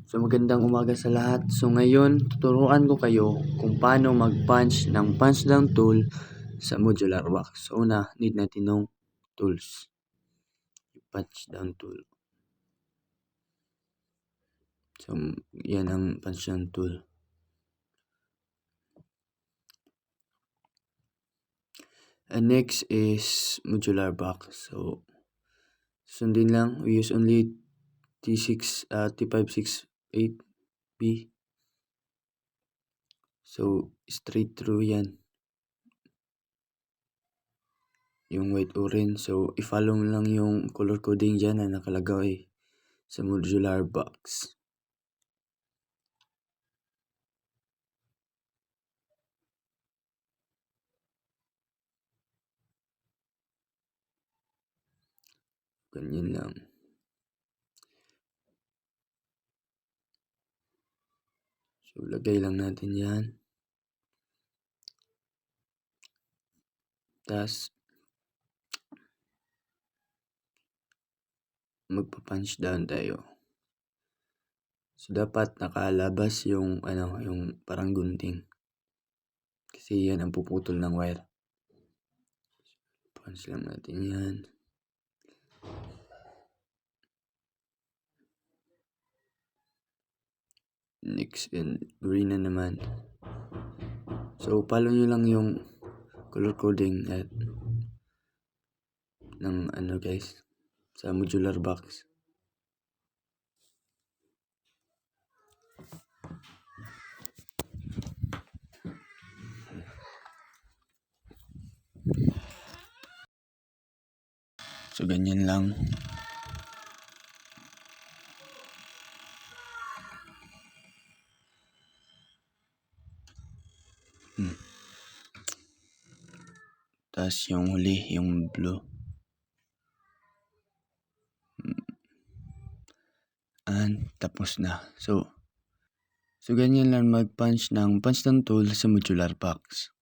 So magandang umaga sa lahat. So ngayon, tuturuan ko kayo kung paano mag-punch ng punch down tool sa modular wax. So una, need natin ng tools. Punch down tool. So yan ang punch down tool. And next is modular box. So sundin lang, we use only T568B. So straight through yan. Yung white orange. So i-follow mo lang yung color coding dyan na nakalagay sa modular box. Ganyan lang. So lagay lang natin yan. Tapos magpa-punch down tayo. So dapat nakalabas yung yung parang gunting. Kasi yan ang puputol ng wire. Punch lang natin yan. Next and green na naman. So follow nyo lang yung color coding at ng guys sa modular box. So ganyan lang. Tapos yung huli, yung blue. And tapos na. So ganyan lang mag-punch ng punch down tool sa modular box.